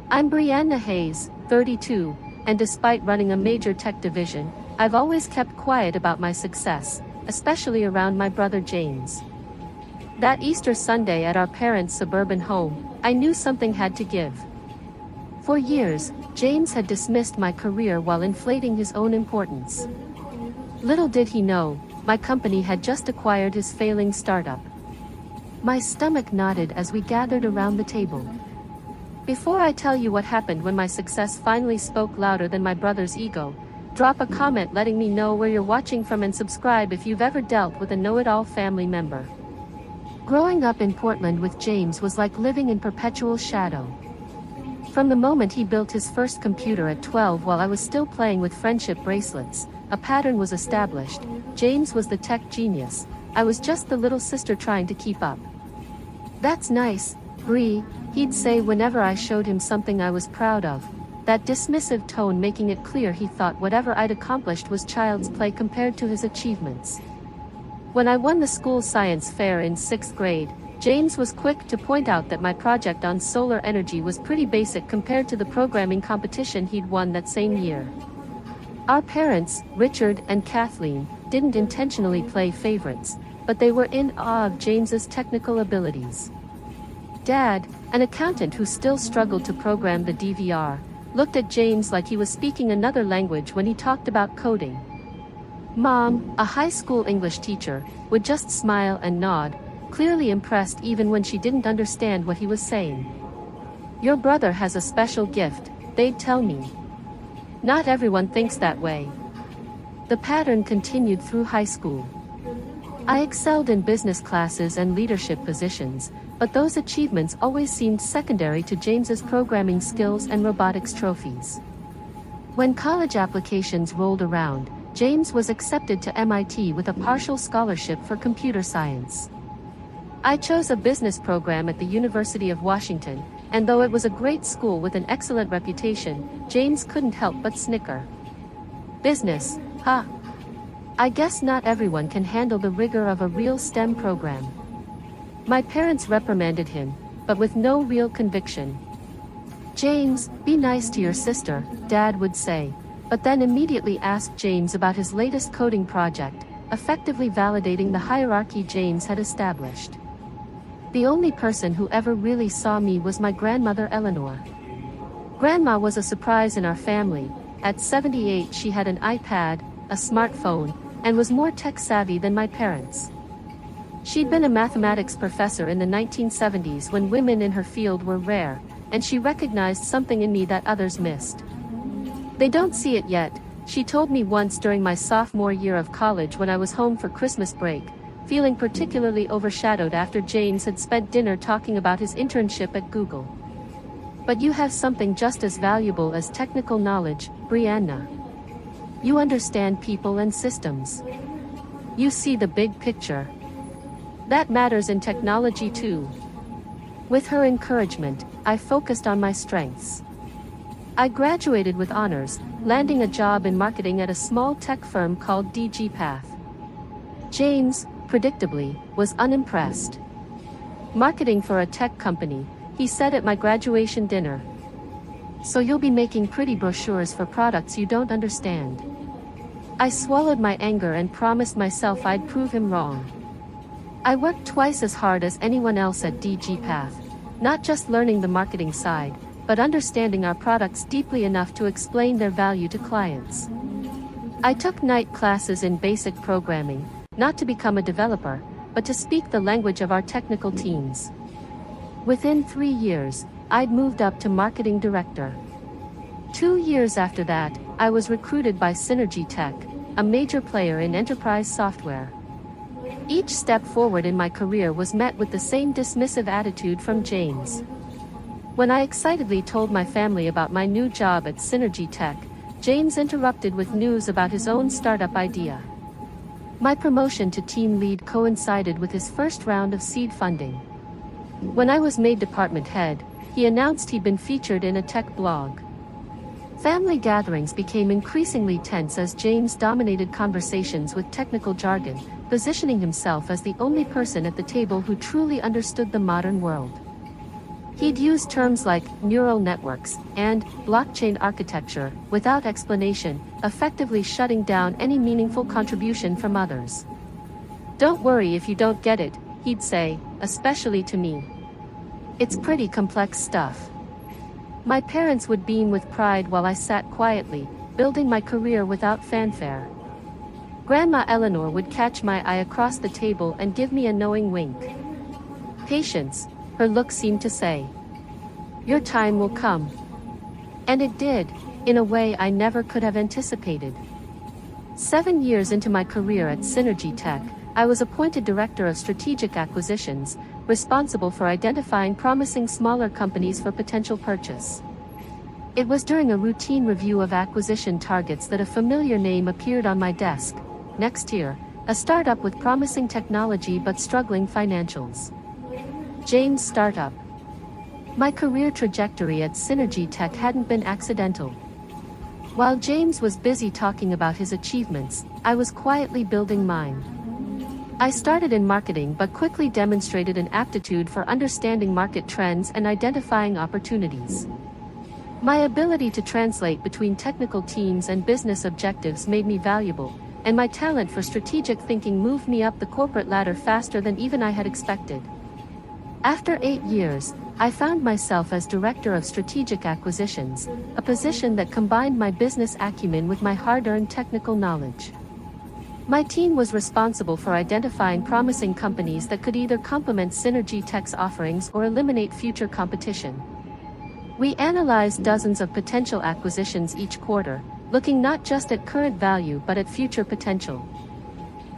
I'm Brianna Hayes, 32, and despite running a major tech division, I've always kept quiet about my success, especially around my brother James. That Easter Sunday at our parents' suburban home, I knew something had to give. For years, James had dismissed my career while inflating his own importance. Little did he know, my company had just acquired his failing startup. My stomach knotted as we gathered around the table. Before I tell you what happened when my success finally spoke louder than my brother's ego, drop a comment letting me know where you're watching from and subscribe if you've ever dealt with a know-it-all family member. Growing up in Portland with James was like living in perpetual shadow. From the moment he built his first computer at 12 while I was still playing with friendship bracelets, a pattern was established. James was the tech genius, I was just the little sister trying to keep up. "That's nice, Bree," he'd say whenever I showed him something I was proud of, that dismissive tone making it clear he thought whatever I'd accomplished was child's play compared to his achievements. When I won the school science fair in 6th grade, James was quick to point out that my project on solar energy was pretty basic compared to the programming competition he'd won that same year. Our parents, Richard and Kathleen, didn't intentionally play favorites, but they were in awe of James's technical abilities. Dad, an accountant who still struggled to program the DVR, looked at James like he was speaking another language when he talked about coding. Mom, a high school English teacher, would just smile and nod, clearly impressed even when she didn't understand what he was saying. "Your brother has a special gift," they'd tell me. Not everyone thinks that way. The pattern continued through high school. I excelled in business classes and leadership positions, but those achievements always seemed secondary to James's programming skills and robotics trophies. When college applications rolled around, James was accepted to MIT with a partial scholarship for computer science. I chose a business program at the University of Washington, and though it was a great school with an excellent reputation, James couldn't help but snicker. "Business, huh? I guess not everyone can handle the rigor of a real STEM program." My parents reprimanded him, but with no real conviction. "James, be nice to your sister," Dad would say, but then immediately asked James about his latest coding project, effectively validating the hierarchy James had established. The only person who ever really saw me was my grandmother Eleanor. Grandma was a surprise in our family. At 78 she had an iPad, a smartphone, and was more tech-savvy than my parents. She'd been a mathematics professor in the 1970s when women in her field were rare, and she recognized something in me that others missed. "They don't see it yet," she told me once during my sophomore year of college when I was home for Christmas break, feeling particularly overshadowed after James had spent dinner talking about his internship at Google. "But you have something just as valuable as technical knowledge, Brianna. You understand people and systems. You see the big picture. That matters in technology too." With her encouragement, I focused on my strengths. I graduated with honors, landing a job in marketing at a small tech firm called DG Path. James, predictably, was unimpressed. "Marketing for a tech company," he said at my graduation dinner. "So you'll be making pretty brochures for products you don't understand." I swallowed my anger and promised myself I'd prove him wrong. I worked twice as hard as anyone else at DG Path, not just learning the marketing side, but understanding our products deeply enough to explain their value to clients. I took night classes in basic programming, not to become a developer, but to speak the language of our technical teams. Within 3 years, I'd moved up to marketing director. 2 years after that, I was recruited by Synergy Tech, a major player in enterprise software. Each step forward in my career was met with the same dismissive attitude from James. When I excitedly told my family about my new job at Synergy Tech, James interrupted with news about his own startup idea. My promotion to team lead coincided with his first round of seed funding. When I was made department head, he announced he'd been featured in a tech blog. Family gatherings became increasingly tense as James dominated conversations with technical jargon, positioning himself as the only person at the table who truly understood the modern world. He'd use terms like neural networks and blockchain architecture without explanation, effectively shutting down any meaningful contribution from others. "Don't worry if you don't get it," he'd say, especially to me. "It's pretty complex stuff." My parents would beam with pride while I sat quietly, building my career without fanfare. Grandma Eleanor would catch my eye across the table and give me a knowing wink. "Patience," her look seemed to say. "Your time will come." And it did, in a way I never could have anticipated. 7 years into my career at Synergy Tech, I was appointed Director of Strategic Acquisitions, responsible for identifying promising smaller companies for potential purchase. It was during a routine review of acquisition targets that a familiar name appeared on my desk: Nextier, a startup with promising technology but struggling financials. James' startup. My career trajectory at Synergy Tech hadn't been accidental. While James was busy talking about his achievements, I was quietly building mine. I started in marketing but quickly demonstrated an aptitude for understanding market trends and identifying opportunities. My ability to translate between technical teams and business objectives made me valuable, and my talent for strategic thinking moved me up the corporate ladder faster than even I had expected. After 8 years, I found myself as Director of Strategic Acquisitions, a position that combined my business acumen with my hard-earned technical knowledge. My team was responsible for identifying promising companies that could either complement Synergy Tech's offerings or eliminate future competition. We analyzed dozens of potential acquisitions each quarter, looking not just at current value but at future potential.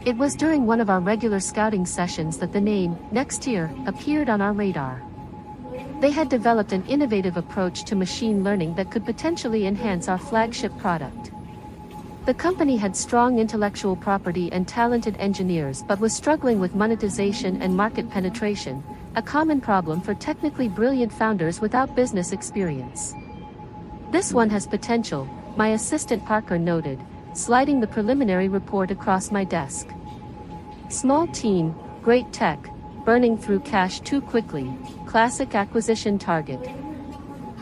It was during one of our regular scouting sessions that the name Nextier appeared on our radar. They had developed an innovative approach to machine learning that could potentially enhance our flagship product. The company had strong intellectual property and talented engineers but was struggling with monetization and market penetration, a common problem for technically brilliant founders without business experience. "This one has potential," my assistant Parker noted, sliding the preliminary report across my desk. "Small team, great tech, burning through cash too quickly, classic acquisition target."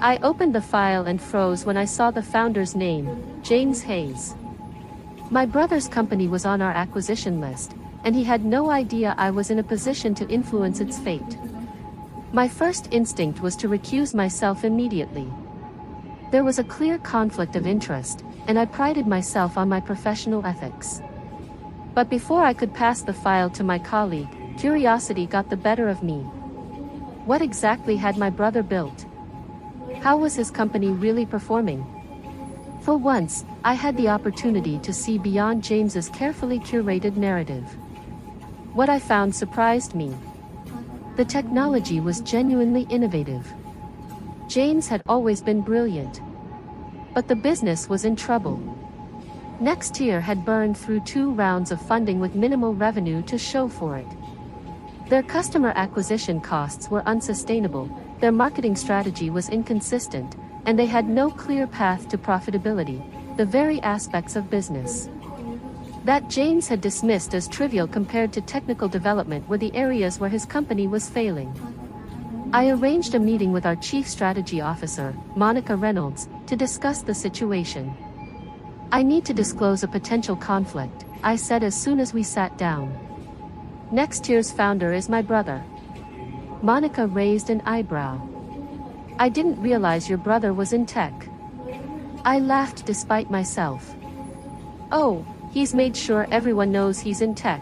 I opened the file and froze when I saw the founder's name, James Hayes. My brother's company was on our acquisition list, and he had no idea I was in a position to influence its fate. My first instinct was to recuse myself immediately. There was a clear conflict of interest, and I prided myself on my professional ethics. But before I could pass the file to my colleague, curiosity got the better of me. What exactly had my brother built? How was his company really performing? For once, I had the opportunity to see beyond James's carefully curated narrative. What I found surprised me. The technology was genuinely innovative. James had always been brilliant. But the business was in trouble. Nextier had burned through 2 rounds of funding with minimal revenue to show for it. Their customer acquisition costs were unsustainable, their marketing strategy was inconsistent, and they had no clear path to profitability, the very aspects of business that James had dismissed as trivial compared to technical development were the areas where his company was failing. I arranged a meeting with our Chief Strategy Officer, Monica Reynolds, to discuss the situation. "I need to disclose a potential conflict," I said as soon as we sat down. "Nextier's founder is my brother." Monica raised an eyebrow. "I didn't realize your brother was in tech." I laughed despite myself. "Oh, he's made sure everyone knows he's in tech.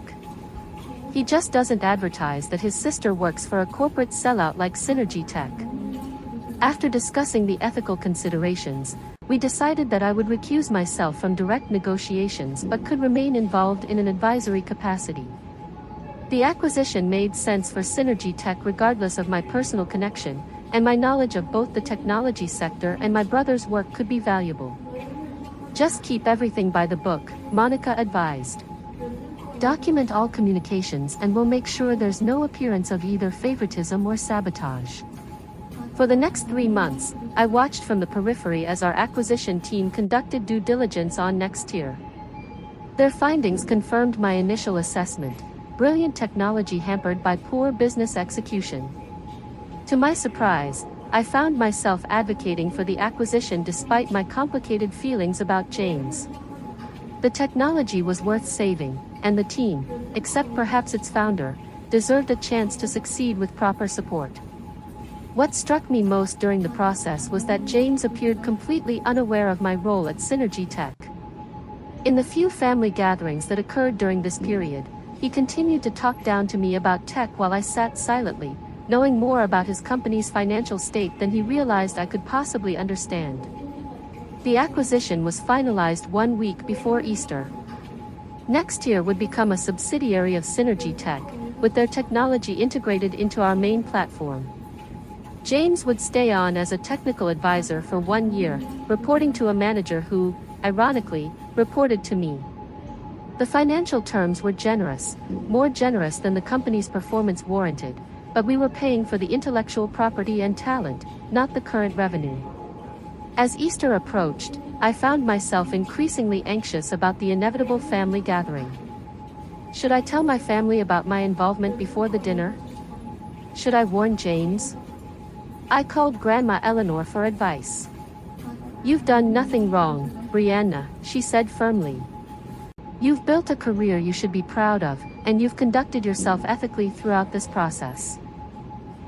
He just doesn't advertise that his sister works for a corporate sellout like Synergy Tech." After discussing the ethical considerations, we decided that I would recuse myself from direct negotiations but could remain involved in an advisory capacity. The acquisition made sense for Synergy Tech regardless of my personal connection, and my knowledge of both the technology sector and my brother's work could be valuable. "Just keep everything by the book," Monica advised. "Document all communications and we'll make sure there's no appearance of either favoritism or sabotage." For the next 3 months, I watched from the periphery as our acquisition team conducted due diligence on Nextier. Their findings confirmed my initial assessment: brilliant technology hampered by poor business execution. To my surprise, I found myself advocating for the acquisition despite my complicated feelings about James. The technology was worth saving, and the team, except perhaps its founder, deserved a chance to succeed with proper support. What struck me most during the process was that James appeared completely unaware of my role at Synergy Tech. In the few family gatherings that occurred during this period, he continued to talk down to me about tech while I sat silently, knowing more about his company's financial state than he realized I could possibly understand. The acquisition was finalized 1 week before Easter. Next year would become a subsidiary of Synergy Tech, with their technology integrated into our main platform. James would stay on as a technical advisor for 1 year, reporting to a manager who, ironically, reported to me. The financial terms were generous, more generous than the company's performance warranted, but we were paying for the intellectual property and talent, not the current revenue. As Easter approached, I found myself increasingly anxious about the inevitable family gathering. Should I tell my family about my involvement before the dinner? Should I warn James? I called Grandma Eleanor for advice. "You've done nothing wrong, Brianna," she said firmly. "You've built a career you should be proud of, and you've conducted yourself ethically throughout this process.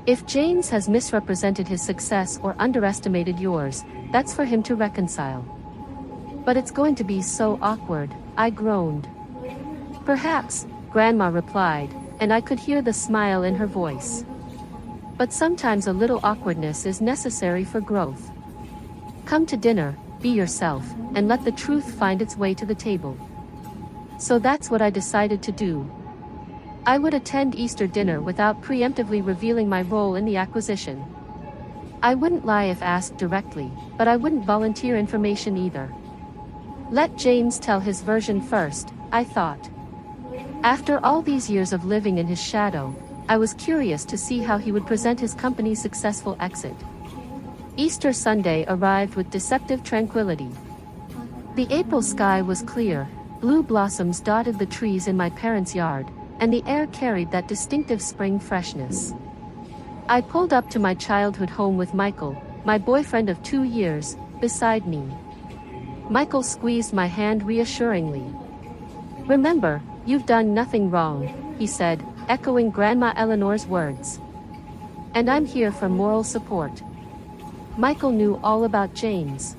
If James has misrepresented his success or underestimated yours, that's for him to reconcile. But it's going to be so awkward," I groaned. "Perhaps," Grandma replied, and I could hear the smile in her voice. "But sometimes a little awkwardness is necessary for growth. Come to dinner, be yourself, and let the truth find its way to the table." So that's what I decided to do. I would attend Easter dinner without preemptively revealing my role in the acquisition. I wouldn't lie if asked directly, but I wouldn't volunteer information either. Let James tell his version first, I thought. After all these years of living in his shadow, I was curious to see how he would present his company's successful exit. Easter Sunday arrived with deceptive tranquility. The April sky was clear, blue blossoms dotted the trees in my parents' yard, and the air carried that distinctive spring freshness. I pulled up to my childhood home with Michael, my boyfriend of 2 years, beside me. Michael squeezed my hand reassuringly. "Remember, you've done nothing wrong," he said, echoing Grandma Eleanor's words. "And I'm here for moral support." Michael knew all about James.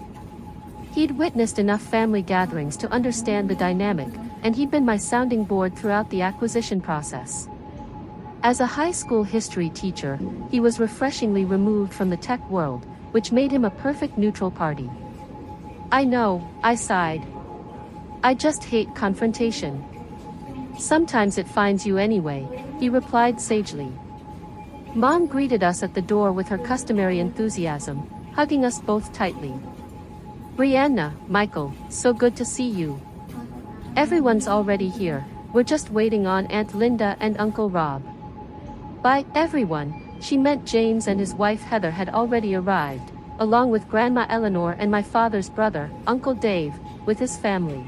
He'd witnessed enough family gatherings to understand the dynamic, and he'd been my sounding board throughout the acquisition process. As a high school history teacher, he was refreshingly removed from the tech world, which made him a perfect neutral party. "I know," I sighed. "I just hate confrontation." "Sometimes it finds you anyway," he replied sagely. Mom greeted us at the door with her customary enthusiasm, hugging us both tightly. "Brianna, Michael, so good to see you. Everyone's already here, we're just waiting on Aunt Linda and Uncle Rob." By everyone, she meant James and his wife Heather had already arrived, along with Grandma Eleanor and my father's brother, Uncle Dave, with his family.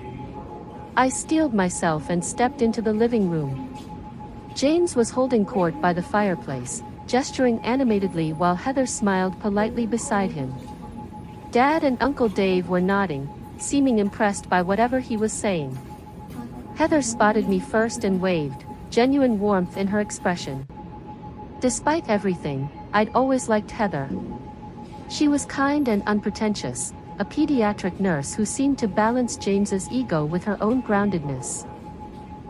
I steeled myself and stepped into the living room. James was holding court by the fireplace, gesturing animatedly while Heather smiled politely beside him. Dad and Uncle Dave were nodding, seeming impressed by whatever he was saying. Heather spotted me first and waved, genuine warmth in her expression. Despite everything, I'd always liked Heather. She was kind and unpretentious, a pediatric nurse who seemed to balance James's ego with her own groundedness.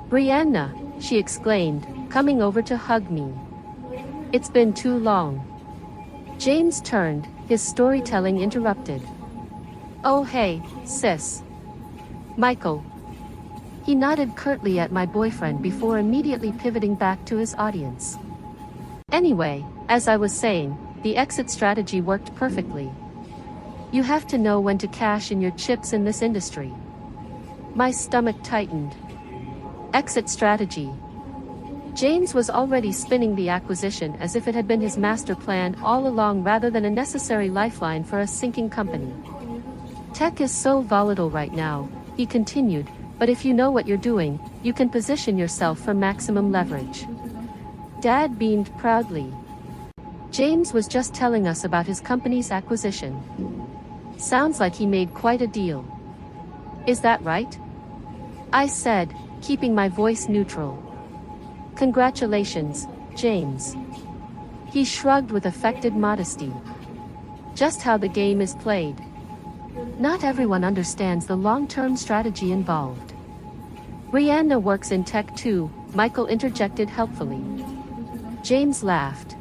"Brianna," she exclaimed, coming over to hug me. "It's been too long." James turned, his storytelling interrupted. "Oh hey, sis. Michael." He nodded curtly at my boyfriend before immediately pivoting back to his audience. Anyway, as I was saying, the exit strategy worked perfectly. You have to know when to cash in your chips in this industry. My stomach tightened. Exit strategy. James was already spinning the acquisition as if it had been his master plan all along rather than a necessary lifeline for a sinking company. "Tech is so volatile right now," he continued, "but if you know what you're doing, you can position yourself for maximum leverage." Dad beamed proudly. James was just telling us about his company's acquisition. Sounds like he made quite a deal. Is that right? I said, keeping my voice neutral. Congratulations, James. He shrugged with affected modesty. Just how the game is played. Not everyone understands the long-term strategy involved. Brianna works in tech too, Michael interjected helpfully. James laughed.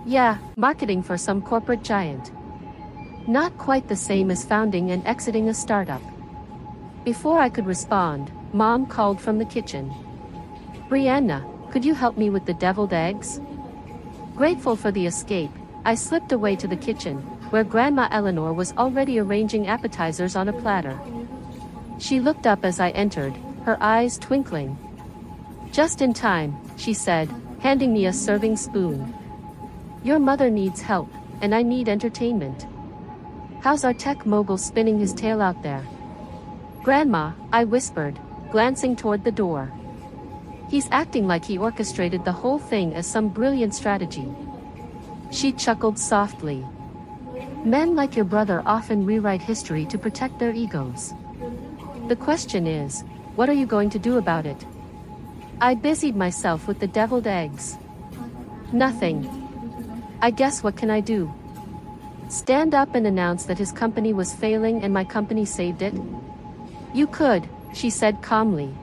Yeah, marketing for some corporate giant. Not quite the same as founding and exiting a startup. Before I could respond, Mom called from the kitchen. Brianna, could you help me with the deviled eggs? Grateful for the escape, I slipped away to the kitchen, where Grandma Eleanor was already arranging appetizers on a platter. She looked up as I entered, her eyes twinkling. Just in time, she said, handing me a serving spoon. Your mother needs help, and I need entertainment. How's our tech mogul spinning his tail out there? Grandma, I whispered, glancing toward the door. He's acting like he orchestrated the whole thing as some brilliant strategy. She chuckled softly. Men like your brother often rewrite history to protect their egos. The question is, what are you going to do about it? I busied myself with the deviled eggs. Nothing. I guess what can I do? Stand up and announce that his company was failing and my company saved it? You could, she said calmly.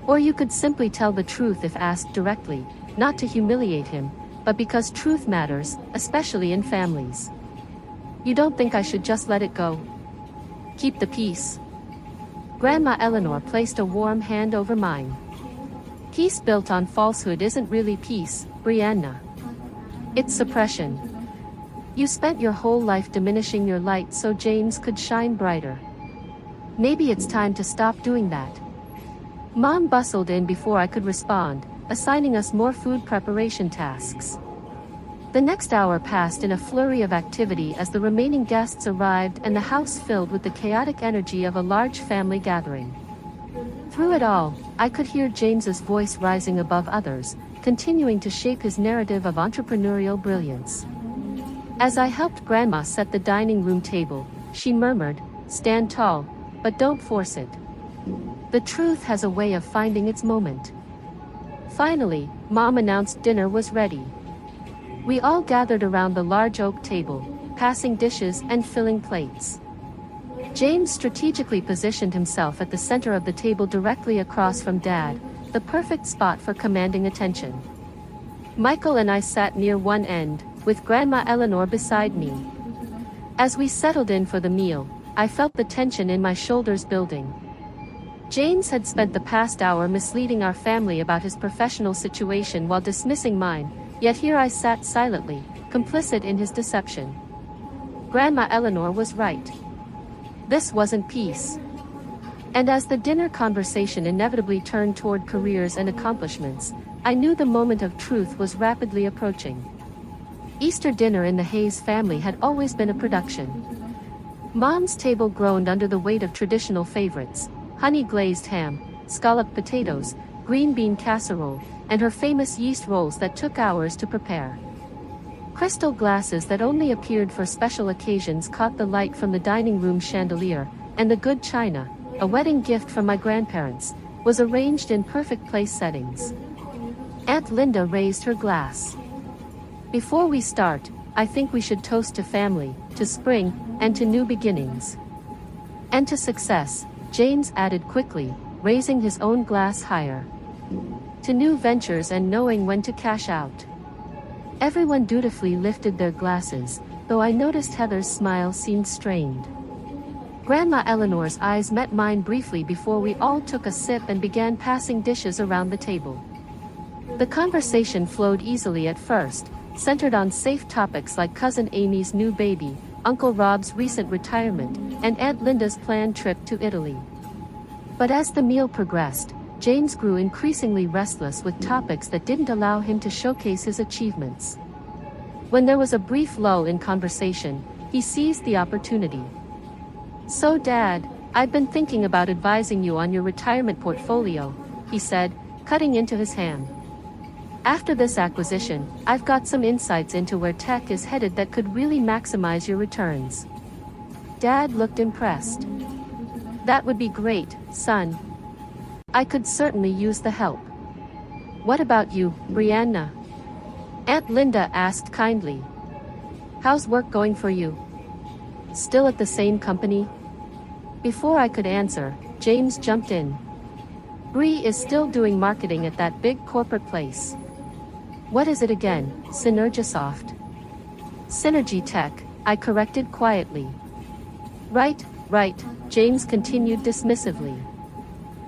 Or you could simply tell the truth if asked directly, not to humiliate him, but because truth matters, especially in families. You don't think I should just let it go? Keep the peace. Grandma Eleanor placed a warm hand over mine. Peace built on falsehood isn't really peace, Brianna. It's suppression. You spent your whole life diminishing your light so James could shine brighter. Maybe it's time to stop doing that. Mom bustled in before I could respond, assigning us more food preparation tasks. The next hour passed in a flurry of activity as the remaining guests arrived and the house filled with the chaotic energy of a large family gathering. Through it all, I could hear James's voice rising above others, continuing to shape his narrative of entrepreneurial brilliance. As I helped Grandma set the dining room table, she murmured, "Stand tall, but don't force it. The truth has a way of finding its moment." Finally, Mom announced dinner was ready. We all gathered around the large oak table, passing dishes and filling plates. James strategically positioned himself at the center of the table directly across from Dad, the perfect spot for commanding attention. Michael and I sat near one end, with Grandma Eleanor beside me. As we settled in for the meal, I felt the tension in my shoulders building. James had spent the past hour misleading our family about his professional situation while dismissing mine, yet here I sat silently, complicit in his deception. Grandma Eleanor was right. This wasn't peace. And as the dinner conversation inevitably turned toward careers and accomplishments, I knew the moment of truth was rapidly approaching. Easter dinner in the Hayes family had always been a production. Mom's table groaned under the weight of traditional favorites: honey-glazed ham, scalloped potatoes, green bean casserole, and her famous yeast rolls that took hours to prepare. Crystal glasses that only appeared for special occasions caught the light from the dining room chandelier, and the good china, a wedding gift from my grandparents, was arranged in perfect place settings. Aunt Linda raised her glass. "Before we start, I think we should toast to family, to spring, and to new beginnings." "And to success," James added quickly, raising his own glass higher. "To new ventures and knowing when to cash out." Everyone dutifully lifted their glasses, though I noticed Heather's smile seemed strained. Grandma Eleanor's eyes met mine briefly before we all took a sip and began passing dishes around the table. The conversation flowed easily at first, centered on safe topics like Cousin Amy's new baby, Uncle Rob's recent retirement, and Aunt Linda's planned trip to Italy. But as the meal progressed, James grew increasingly restless with topics that didn't allow him to showcase his achievements. When there was a brief lull in conversation, he seized the opportunity. "So Dad, I've been thinking about advising you on your retirement portfolio," he said, cutting into his ham. After this acquisition, I've got some insights into where tech is headed that could really maximize your returns. Dad looked impressed. That would be great, son. I could certainly use the help. What about you, Brianna? Aunt Linda asked kindly. How's work going for you? Still at the same company? Before I could answer, James jumped in. Bree is still doing marketing at that big corporate place. What is it again, Synergisoft? Synergy Tech, I corrected quietly. Right, James continued dismissively.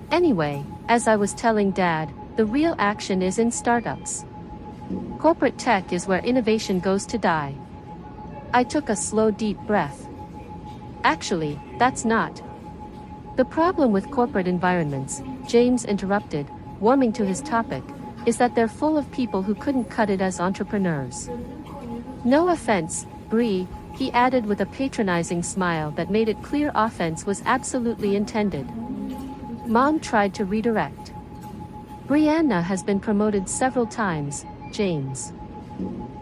Anyway, as I was telling Dad, the real action is in startups. Corporate tech is where innovation goes to die. I took a slow deep breath. Actually, that's not. The problem with corporate environments, James interrupted, warming to his topic, is that they're full of people who couldn't cut it as entrepreneurs. No offense, Bree, he added with a patronizing smile that made it clear offense was absolutely intended. Mom tried to redirect. Brianna has been promoted several times, James.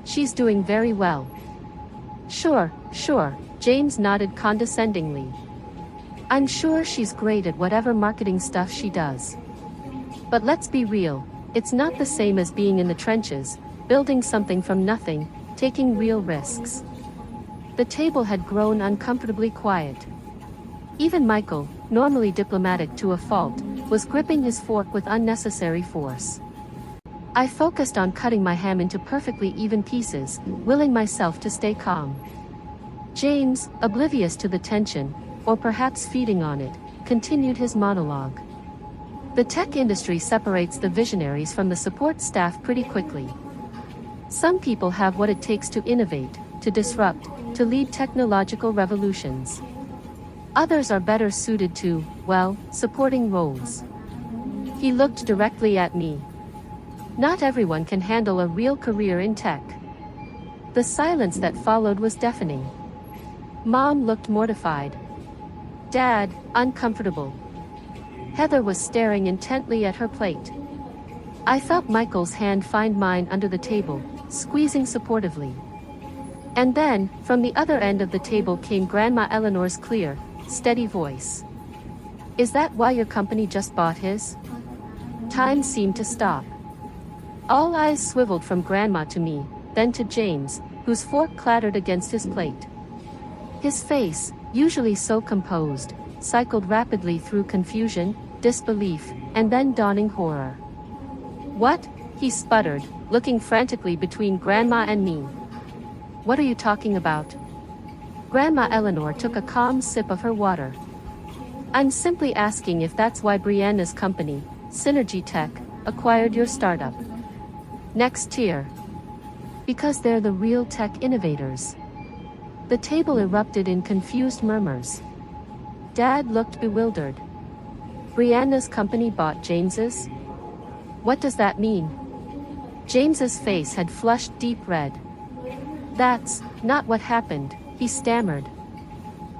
She's doing very well. Sure, James nodded condescendingly. I'm sure she's great at whatever marketing stuff she does. But let's be real, it's not the same as being in the trenches, building something from nothing, taking real risks. The table had grown uncomfortably quiet. Even Michael, normally diplomatic to a fault, was gripping his fork with unnecessary force. I focused on cutting my ham into perfectly even pieces, willing myself to stay calm. James, oblivious to the tension, or perhaps feeding on it, continued his monologue. The tech industry separates the visionaries from the support staff pretty quickly. Some people have what it takes to innovate, to disrupt, to lead technological revolutions. Others are better suited to, well, supporting roles. He looked directly at me. Not everyone can handle a real career in tech. The silence that followed was deafening. Mom looked mortified. Dad, uncomfortable. Heather was staring intently at her plate. I felt Michael's hand find mine under the table, squeezing supportively. And then, from the other end of the table came Grandma Eleanor's clear, steady voice. Is that why your company just bought his? Time seemed to stop. All eyes swiveled from Grandma to me, then to James, whose fork clattered against his plate. His face, usually so composed, cycled rapidly through confusion, disbelief, and then dawning horror. What? He sputtered, looking frantically between Grandma and me. What are you talking about? Grandma Eleanor took a calm sip of her water. I'm simply asking if that's why Brianna's company, Synergy Tech, acquired your startup. Next tier. Because they're the real tech innovators. The table erupted in confused murmurs. Dad looked bewildered. Brianna's company bought James's? What does that mean? James's face had flushed deep red. That's not what happened, he stammered.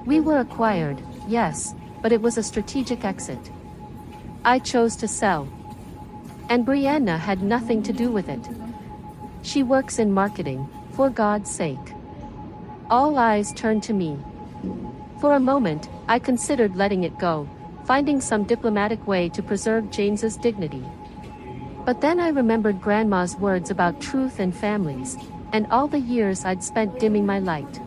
We were acquired, yes, but it was a strategic exit. I chose to sell. And Brianna had nothing to do with it. She works in marketing, for God's sake. All eyes turned to me. For a moment, I considered letting it go, finding some diplomatic way to preserve James's dignity. But then I remembered Grandma's words about truth and families, and all the years I'd spent dimming my light.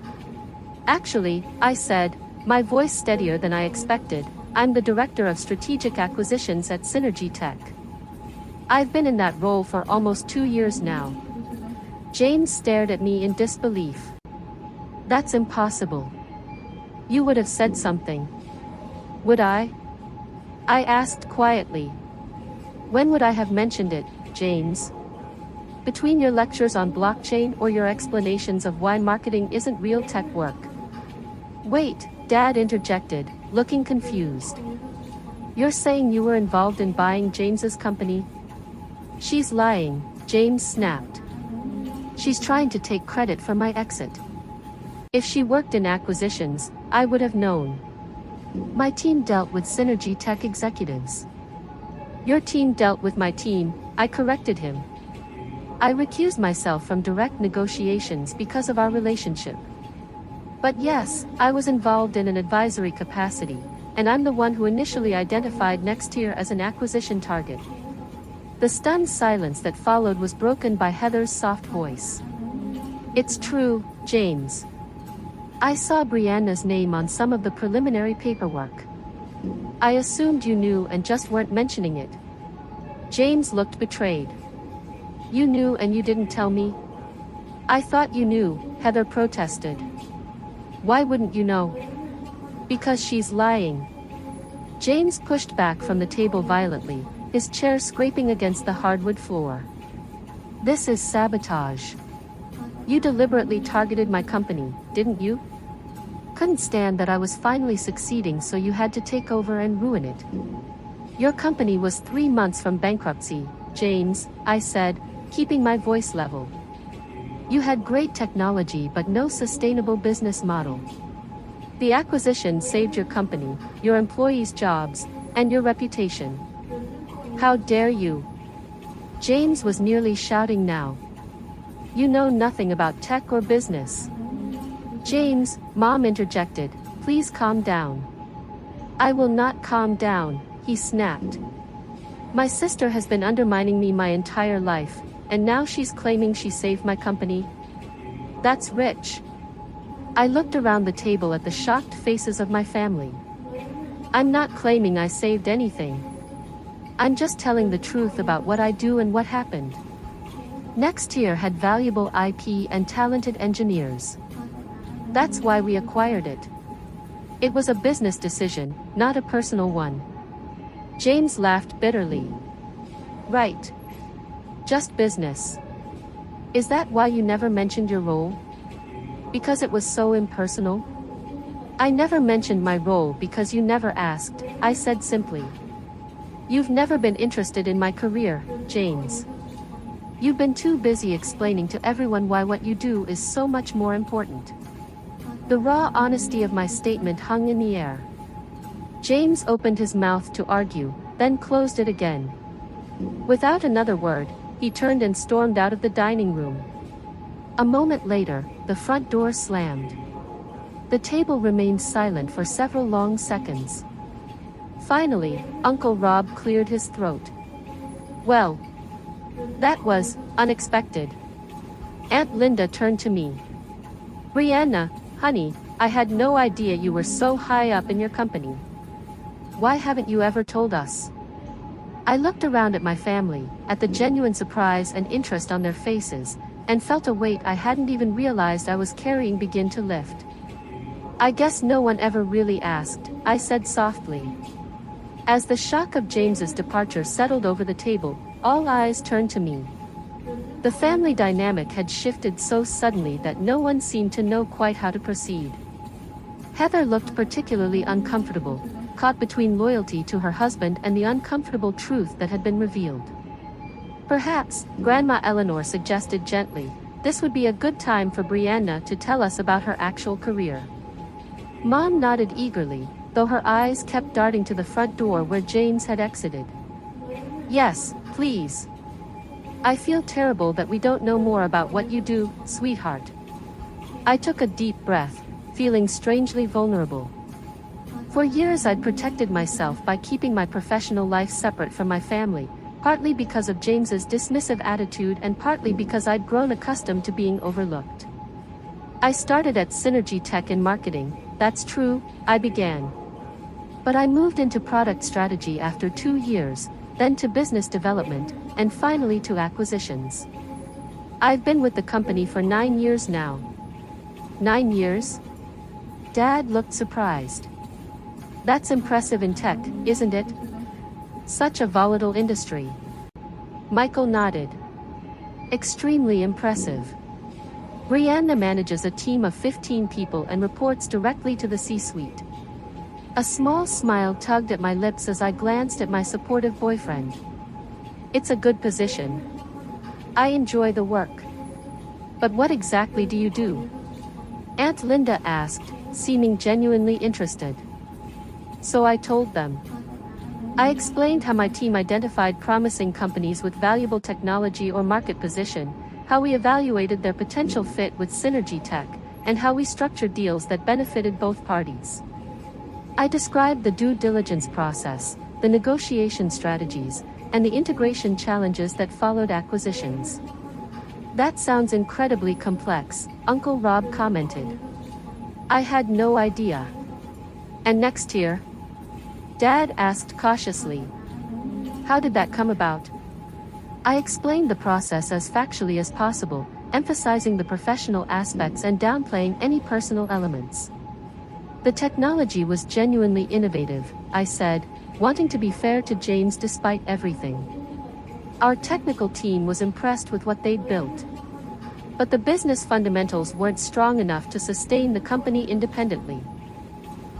Actually, I said, my voice steadier than I expected, I'm the Director of Strategic Acquisitions at Synergy Tech. I've been in that role for almost 2 years now. James stared at me in disbelief. That's impossible. You would have said something. Would I? I asked quietly. When would I have mentioned it, James? Between your lectures on blockchain or your explanations of why marketing isn't real tech work? Wait, Dad interjected, looking confused. You're saying you were involved in buying James's company? She's lying, James snapped. She's trying to take credit for my exit. If she worked in acquisitions, I would have known. My team dealt with Synergy Tech executives. Your team dealt with my team, I corrected him. I recused myself from direct negotiations because of our relationship. But yes, I was involved in an advisory capacity, and I'm the one who initially identified Nextier as an acquisition target. The stunned silence that followed was broken by Heather's soft voice. It's true, James. I saw Brianna's name on some of the preliminary paperwork. I assumed you knew and just weren't mentioning it. James looked betrayed. You knew and you didn't tell me? I thought you knew, Heather protested. Why wouldn't you know? Because she's lying. James pushed back from the table violently, his chair scraping against the hardwood floor. This is sabotage. You deliberately targeted my company, didn't you? Couldn't stand that I was finally succeeding, so you had to take over and ruin it. Your company was 3 months from bankruptcy, James, I said, keeping my voice level. You had great technology but no sustainable business model. The acquisition saved your company, your employees' jobs, and your reputation. How dare you? James was nearly shouting now. You know nothing about tech or business. James, Mom interjected, please calm down. I will not calm down, he snapped. My sister has been undermining me my entire life, and now she's claiming she saved my company? That's rich. I looked around the table at the shocked faces of my family. I'm not claiming I saved anything. I'm just telling the truth about what I do and what happened. Nextier had valuable IP and talented engineers. That's why we acquired it. It was a business decision, not a personal one. James laughed bitterly. Right. Just business. Is that why you never mentioned your role? Because it was so impersonal? I never mentioned my role because you never asked, I said simply. You've never been interested in my career, James. You've been too busy explaining to everyone why what you do is so much more important. The raw honesty of my statement hung in the air. James opened his mouth to argue, then closed it again. Without another word, he turned and stormed out of the dining room. A moment later, the front door slammed. The table remained silent for several long seconds. Finally, Uncle Rob cleared his throat. Well, that was unexpected. Aunt Linda turned to me. Brianna, honey, I had no idea you were so high up in your company. Why haven't you ever told us? I looked around at my family, at the genuine surprise and interest on their faces, and felt a weight I hadn't even realized I was carrying begin to lift. I guess no one ever really asked, I said softly. As the shock of James's departure settled over the table, all eyes turned to me. The family dynamic had shifted so suddenly that no one seemed to know quite how to proceed. Heather looked particularly uncomfortable, caught between loyalty to her husband and the uncomfortable truth that had been revealed. Perhaps, Grandma Eleanor suggested gently, this would be a good time for Brianna to tell us about her actual career. Mom nodded eagerly, though her eyes kept darting to the front door where James had exited. Yes, please. I feel terrible that we don't know more about what you do, sweetheart. I took a deep breath, feeling strangely vulnerable. For years I'd protected myself by keeping my professional life separate from my family, partly because of James's dismissive attitude and partly because I'd grown accustomed to being overlooked. I started at Synergy Tech in marketing, that's true, I began. But I moved into product strategy after 2 years, then to business development, and finally to acquisitions. I've been with the company for 9 years now. 9 years? Dad looked surprised. That's impressive in tech, isn't it? Such a volatile industry. Michael nodded. Extremely impressive. Brianna manages a team of 15 people and reports directly to the C-suite. A small smile tugged at my lips as I glanced at my supportive boyfriend. It's a good position. I enjoy the work. But what exactly do you do? Aunt Linda asked, seeming genuinely interested. So I told them. I explained how my team identified promising companies with valuable technology or market position, how we evaluated their potential fit with synergy tech, and how we structured deals that benefited both parties. I described the due diligence process, the negotiation strategies, and the integration challenges that followed acquisitions. That sounds incredibly complex, Uncle Rob commented. I had no idea. And next year? Dad asked cautiously. How did that come about? I explained the process as factually as possible, emphasizing the professional aspects and downplaying any personal elements. The technology was genuinely innovative, I said, wanting to be fair to James despite everything. Our technical team was impressed with what they'd built. But the business fundamentals weren't strong enough to sustain the company independently.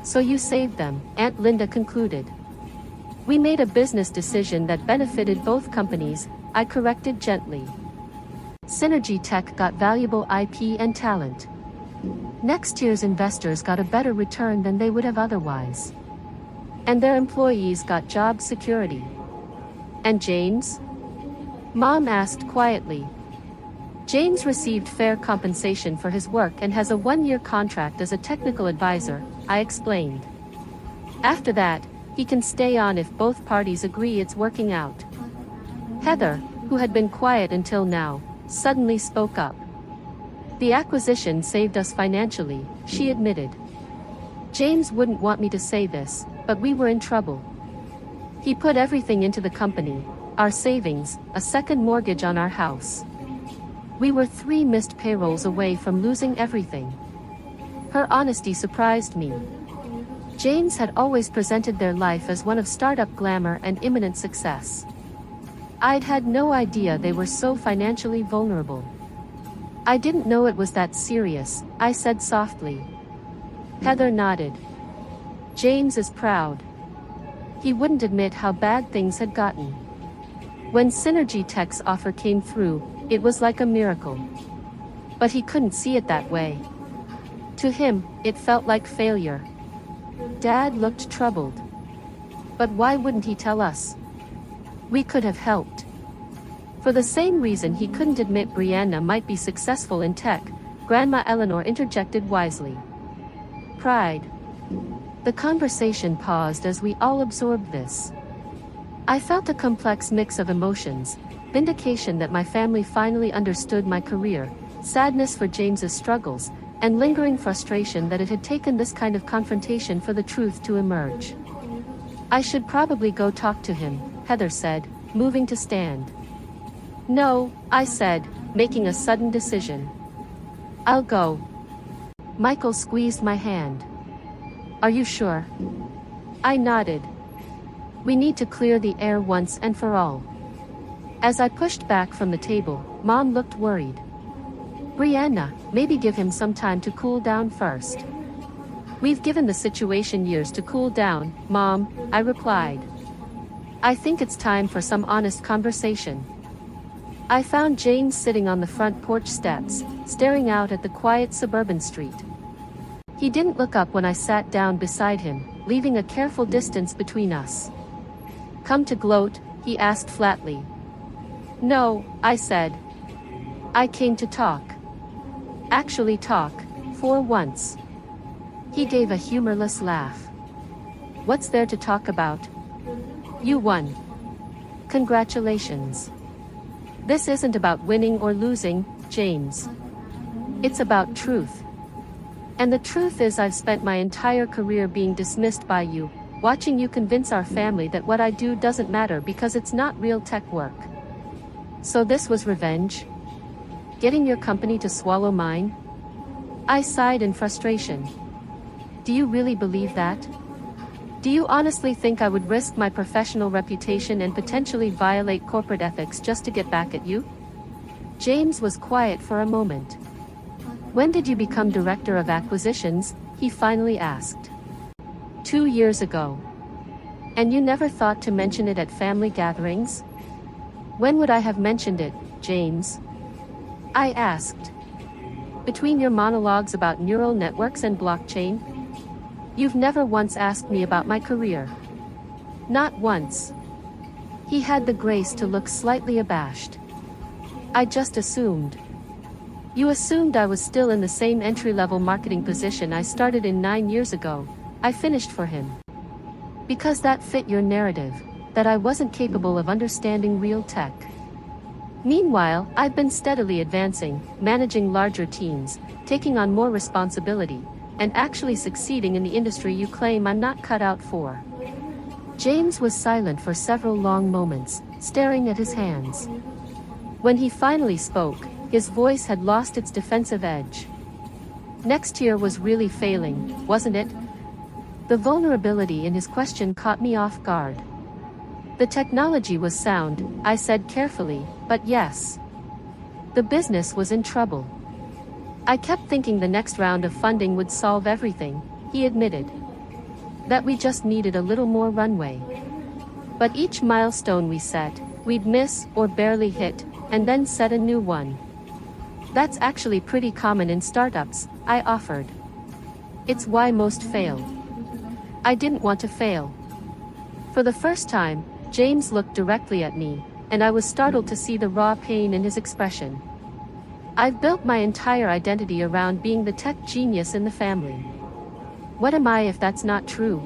So you saved them, Aunt Linda concluded. We made a business decision that benefited both companies, I corrected gently. Synergy Tech got valuable IP and talent. Next year's investors got a better return than they would have otherwise. And their employees got job security. And James? Mom asked quietly. James received fair compensation for his work and has a 1-year contract as a technical advisor, I explained. After that, he can stay on if both parties agree it's working out. Heather, who had been quiet until now, suddenly spoke up. The acquisition saved us financially, she admitted. James wouldn't want me to say this, but we were in trouble. He put everything into the company, our savings, a second mortgage on our house. We were 3 missed payrolls away from losing everything. Her honesty surprised me. James had always presented their life as one of startup glamour and imminent success. I'd had no idea they were so financially vulnerable. I didn't know it was that serious, I said softly. Heather nodded. James is proud. He wouldn't admit how bad things had gotten. When Synergy Tech's offer came through, it was like a miracle. But he couldn't see it that way. To him, it felt like failure. Dad looked troubled. But why wouldn't he tell us? We could have helped. For the same reason he couldn't admit Brianna might be successful in tech, Grandma Eleanor interjected wisely. Pride. The conversation paused as we all absorbed this. I felt a complex mix of emotions, vindication that my family finally understood my career, sadness for James's struggles, and lingering frustration that it had taken this kind of confrontation for the truth to emerge. I should probably go talk to him, Heather said, moving to stand. No, I said, making a sudden decision. I'll go. Michael squeezed my hand. Are you sure? I nodded. We need to clear the air once and for all. As I pushed back from the table, Mom looked worried. Brianna, maybe give him some time to cool down first. We've given the situation years to cool down, Mom, I replied. I think it's time for some honest conversation. I found James sitting on the front porch steps, staring out at the quiet suburban street. He didn't look up when I sat down beside him, leaving a careful distance between us. Come to gloat? He asked flatly. No, I said. I came to talk. Actually talk, for once. He gave a humorless laugh. What's there to talk about? You won. Congratulations. This isn't about winning or losing, James. It's about truth. And the truth is I've spent my entire career being dismissed by you, watching you convince our family that what I do doesn't matter because it's not real tech work. So this was revenge? Getting your company to swallow mine? I sighed in frustration. Do you really believe that? Do you honestly think I would risk my professional reputation and potentially violate corporate ethics just to get back at you? James was quiet for a moment. When did you become director of acquisitions? He finally asked. 2 years ago. And you never thought to mention it at family gatherings? When would I have mentioned it, James? I asked. Between your monologues about neural networks and blockchain? You've never once asked me about my career. Not once. He had the grace to look slightly abashed. I just assumed. You assumed I was still in the same entry-level marketing position I started in 9 years ago, I finished for him. Because that fit your narrative, that I wasn't capable of understanding real tech. Meanwhile, I've been steadily advancing, managing larger teams, taking on more responsibility, and actually succeeding in the industry you claim I'm not cut out for. James was silent for several long moments, staring at his hands. When he finally spoke, his voice had lost its defensive edge. Next year was really failing, wasn't it? The vulnerability in his question caught me off guard. The technology was sound, I said carefully, but yes. The business was in trouble. I kept thinking the next round of funding would solve everything, he admitted. That we just needed a little more runway. But each milestone we set, we'd miss or barely hit, and then set a new one. That's actually pretty common in startups, I offered. It's why most fail. I didn't want to fail. For the first time, James looked directly at me, and I was startled to see the raw pain in his expression. I've built my entire identity around being the tech genius in the family. What am I if that's not true?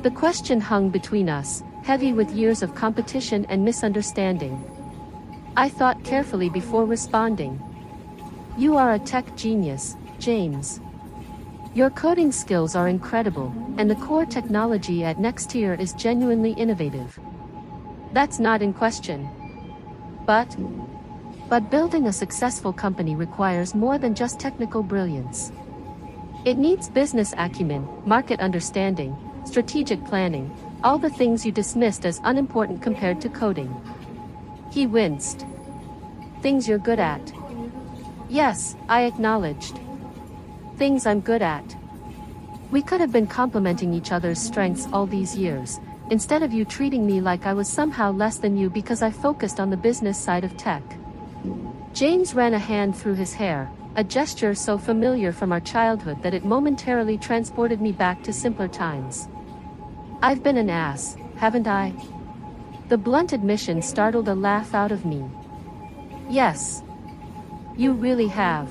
The question hung between us, heavy with years of competition and misunderstanding. I thought carefully before responding. You are a tech genius, James. Your coding skills are incredible, and the core technology at Nextier is genuinely innovative. That's not in question. But building a successful company requires more than just technical brilliance. It needs business acumen, market understanding, strategic planning, all the things you dismissed as unimportant compared to coding. He winced. Things you're good at. Yes, I acknowledged. Things I'm good at. We could have been complementing each other's strengths all these years, instead of you treating me like I was somehow less than you because I focused on the business side of tech. James ran a hand through his hair, a gesture so familiar from our childhood that it momentarily transported me back to simpler times. I've been an ass, haven't I? The blunt admission startled a laugh out of me. Yes. You really have.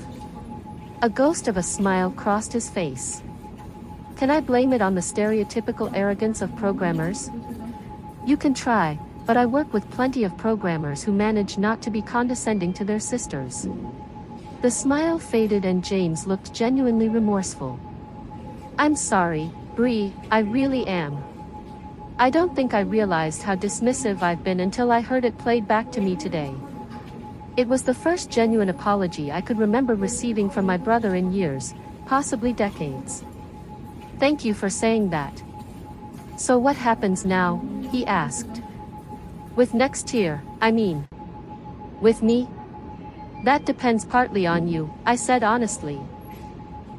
A ghost of a smile crossed his face. Can I blame it on the stereotypical arrogance of programmers? You can try, but I work with plenty of programmers who manage not to be condescending to their sisters. The smile faded and James looked genuinely remorseful. I'm sorry, Bree, I really am. I don't think I realized how dismissive I've been until I heard it played back to me today. It was the first genuine apology I could remember receiving from my brother in years, possibly decades. Thank you for saying that. So what happens now? He asked. With Nextier, I mean. With me? That depends partly on you, I said honestly.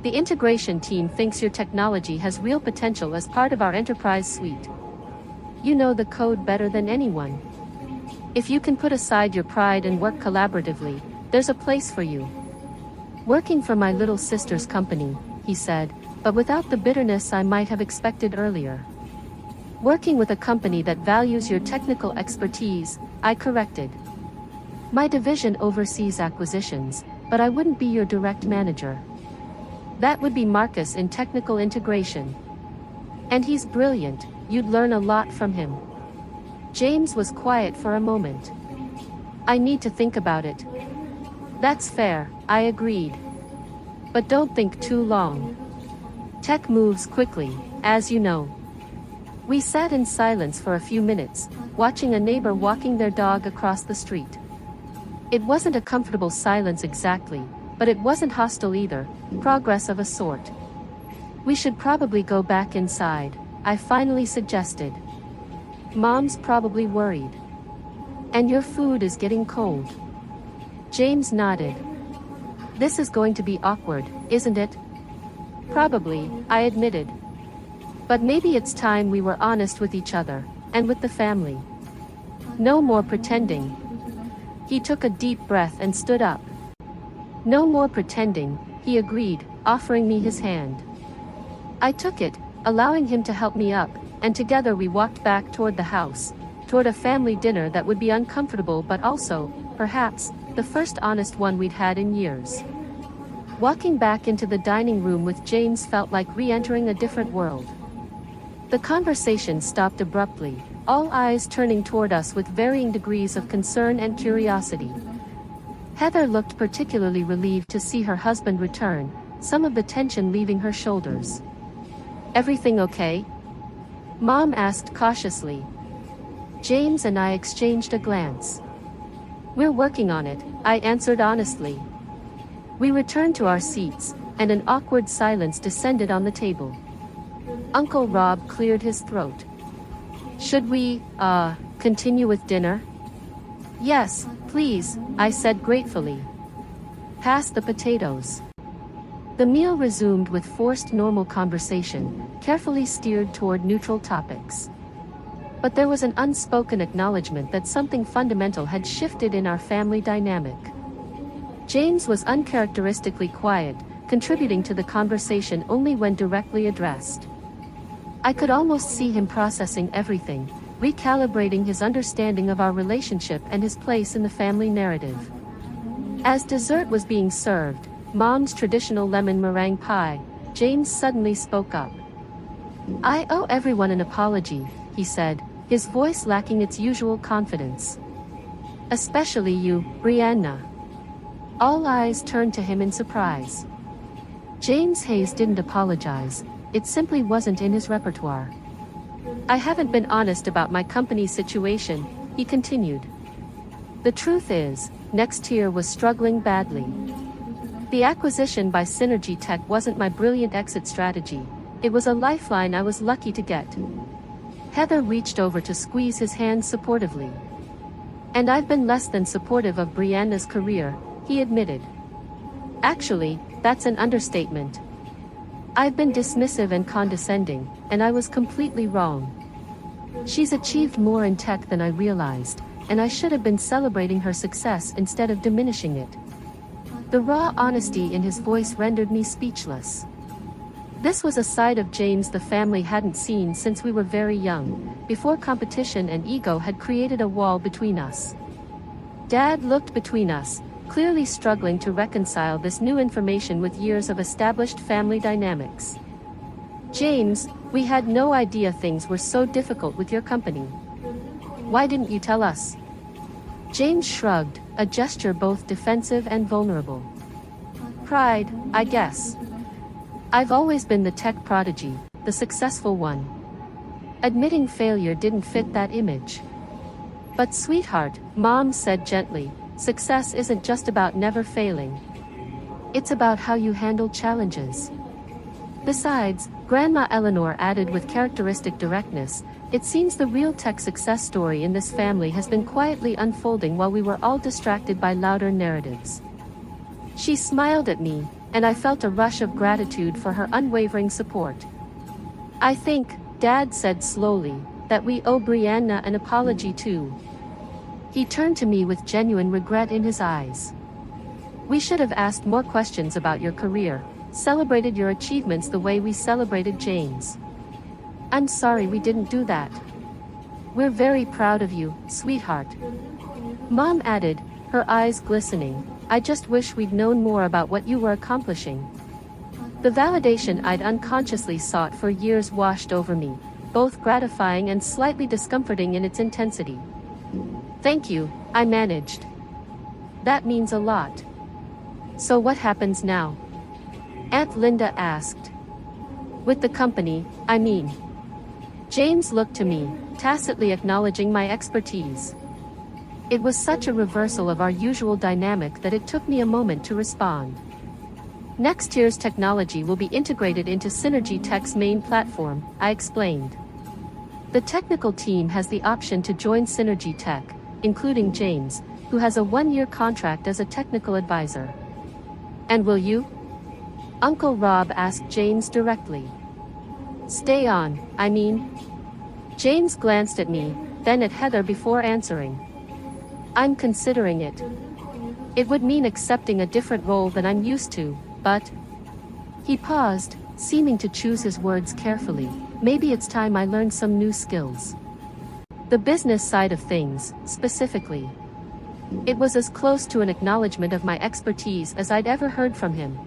The integration team thinks your technology has real potential as part of our enterprise suite. You know the code better than anyone. If you can put aside your pride and work collaboratively, there's a place for you. Working for my little sister's company, he said, but without the bitterness I might have expected earlier. Working with a company that values your technical expertise, I corrected. My division oversees acquisitions, but I wouldn't be your direct manager. That would be Marcus in technical integration. And he's brilliant, you'd learn a lot from him. James was quiet for a moment. I need to think about it. That's fair, I agreed. But don't think too long. Tech moves quickly, as you know. We sat in silence for a few minutes, watching a neighbor walking their dog across the street. It wasn't a comfortable silence exactly, but it wasn't hostile either, progress of a sort. We should probably go back inside, I finally suggested. Mom's probably worried. And your food is getting cold. James nodded. This is going to be awkward, isn't it? Probably, I admitted. But maybe it's time we were honest with each other, and with the family. No more pretending. He took a deep breath and stood up. No more pretending, he agreed, offering me his hand. I took it, allowing him to help me up, and together we walked back toward the house, toward a family dinner that would be uncomfortable but also, perhaps, the first honest one we'd had in years. Walking back into the dining room with James felt like re-entering a different world. The conversation stopped abruptly, all eyes turning toward us with varying degrees of concern and curiosity. Heather looked particularly relieved to see her husband return, some of the tension leaving her shoulders. "Everything okay?" Mom asked cautiously. James and I exchanged a glance. "We're working on it," I answered honestly. We returned to our seats, and an awkward silence descended on the table. Uncle Rob cleared his throat. "Should we, continue with dinner?" "Yes, please," I said gratefully. "Pass the potatoes." The meal resumed with forced normal conversation, carefully steered toward neutral topics. But there was an unspoken acknowledgement that something fundamental had shifted in our family dynamic. James was uncharacteristically quiet, contributing to the conversation only when directly addressed. I could almost see him processing everything, recalibrating his understanding of our relationship and his place in the family narrative. As dessert was being served, Mom's traditional lemon meringue pie, James suddenly spoke up. "I owe everyone an apology," he said, his voice lacking its usual confidence. "Especially you, Brianna." All eyes turned to him in surprise. James Hayes didn't apologize, it simply wasn't in his repertoire. "I haven't been honest about my company's situation," he continued. "The truth is, Nextier was struggling badly. The acquisition by Synergy Tech wasn't my brilliant exit strategy, it was a lifeline I was lucky to get." Heather reached over to squeeze his hand supportively. "And I've been less than supportive of Brianna's career," he admitted. "Actually, that's an understatement. I've been dismissive and condescending, and I was completely wrong. She's achieved more in tech than I realized, and I should have been celebrating her success instead of diminishing it." The raw honesty in his voice rendered me speechless. This was a side of James the family hadn't seen since we were very young, before competition and ego had created a wall between us. Dad looked between us, clearly struggling to reconcile this new information with years of established family dynamics. "James, we had no idea things were so difficult with your company. Why didn't you tell us?" James shrugged, a gesture both defensive and vulnerable. "Pride, I guess. I've always been the tech prodigy, the successful one. Admitting failure didn't fit that image." "But sweetheart," Mom said gently, "success isn't just about never failing. It's about how you handle challenges." Besides, Grandma Eleanor added with characteristic directness, "It seems the real tech success story in this family has been quietly unfolding while we were all distracted by louder narratives." She smiled at me, and I felt a rush of gratitude for her unwavering support. "I think," Dad said slowly, "that we owe Brianna an apology too." He turned to me with genuine regret in his eyes. "We should have asked more questions about your career, celebrated your achievements the way we celebrated James. I'm sorry we didn't do that. We're very proud of you, sweetheart." Mom added, her eyes glistening, "I just wish we'd known more about what you were accomplishing." The validation I'd unconsciously sought for years washed over me, both gratifying and slightly discomforting in its intensity. "Thank you," I managed. "That means a lot. So what happens now?" Aunt Linda asked. "With the company, I mean." James looked to me, tacitly acknowledging my expertise. It was such a reversal of our usual dynamic that it took me a moment to respond. "Next year's technology will be integrated into Synergy Tech's main platform," I explained. "The technical team has the option to join Synergy Tech, including James, who has a 1-year contract as a technical advisor." "And will you?" Uncle Rob asked James directly. "Stay on, I mean?" James glanced at me, then at Heather before answering. "I'm considering it. It would mean accepting a different role than I'm used to, but..." He paused, seeming to choose his words carefully. Maybe it's time I learned some new skills. The business side of things, specifically. It was as close to an acknowledgement of my expertise as I'd ever heard from him.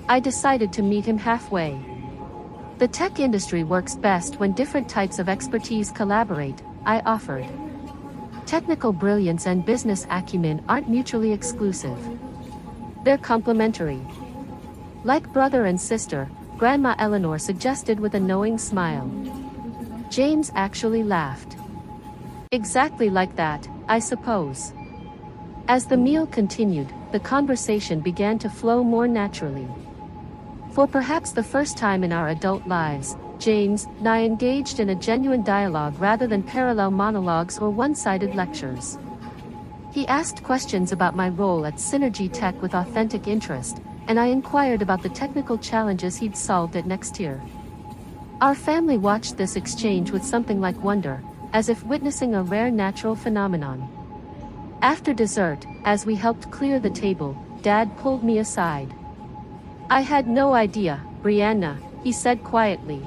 I decided to meet him halfway. The tech industry works best when different types of expertise collaborate, I offered. Technical brilliance and business acumen aren't mutually exclusive. They're complementary. Like brother and sister, Grandma Eleanor suggested with a knowing smile. James actually laughed. Exactly like that, I suppose. As the meal continued, the conversation began to flow more naturally. For perhaps the first time in our adult lives, James and I engaged in a genuine dialogue rather than parallel monologues or one-sided lectures. He asked questions about my role at Synergy Tech with authentic interest, and I inquired about the technical challenges he'd solved at Nextier. Our family watched this exchange with something like wonder, as if witnessing a rare natural phenomenon. After dessert, as we helped clear the table, Dad pulled me aside. I had no idea, Brianna, he said quietly.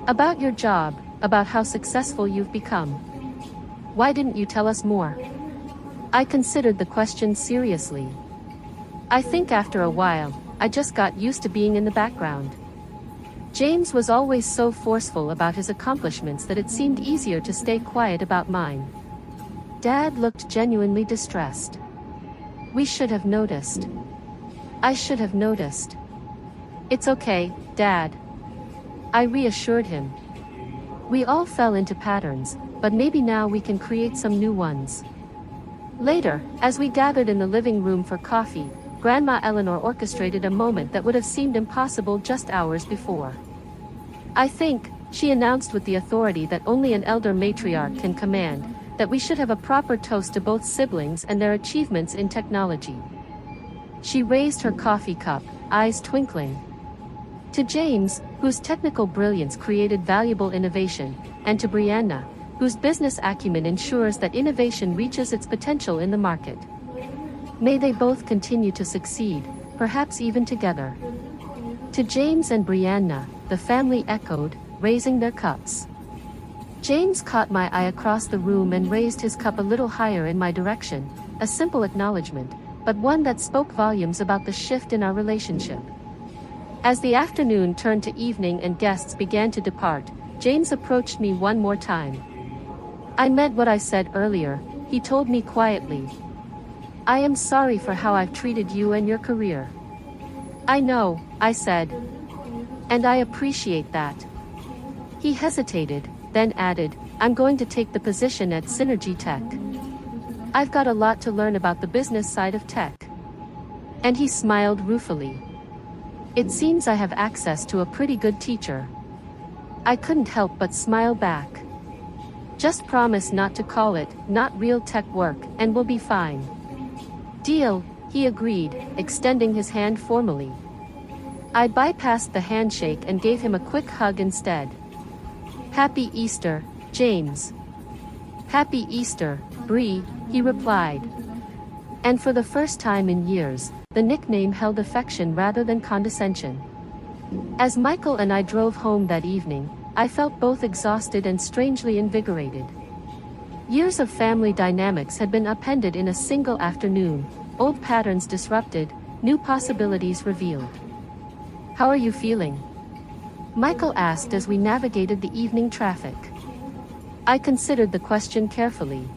About your job, about how successful you've become. Why didn't you tell us more? I considered the question seriously. I think after a while, I just got used to being in the background. James was always so forceful about his accomplishments that it seemed easier to stay quiet about mine. Dad looked genuinely distressed. We should have noticed. I should have noticed. It's okay, Dad. I reassured him. We all fell into patterns, but maybe now we can create some new ones. Later, as we gathered in the living room for coffee, Grandma Eleanor orchestrated a moment that would have seemed impossible just hours before. I think, she announced with the authority that only an elder matriarch can command, that we should have a proper toast to both siblings and their achievements in technology. She raised her coffee cup, eyes twinkling. To James, whose technical brilliance created valuable innovation, and to Brianna, whose business acumen ensures that innovation reaches its potential in the market. May they both continue to succeed, perhaps even together. To James and Brianna, the family echoed, raising their cups. James caught my eye across the room and raised his cup a little higher in my direction, a simple acknowledgement, but one that spoke volumes about the shift in our relationship. As the afternoon turned to evening and guests began to depart, James approached me one more time. I meant what I said earlier, he told me quietly. I am sorry for how I've treated you and your career. I know, I said. And I appreciate that. He hesitated, then added, I'm going to take the position at Synergy Tech. I've got a lot to learn about the business side of tech. And he smiled ruefully. It seems I have access to a pretty good teacher. I couldn't help but smile back. Just promise not to call it, not real tech work, and we'll be fine. Deal, he agreed, extending his hand formally. I bypassed the handshake and gave him a quick hug instead. Happy Easter, James. Happy Easter, Bree, he replied. And for the first time in years, the nickname held affection rather than condescension. As Michael and I drove home that evening, I felt both exhausted and strangely invigorated. Years of family dynamics had been upended in a single afternoon, old patterns disrupted, new possibilities revealed. How are you feeling? Michael asked as we navigated the evening traffic. I considered the question carefully.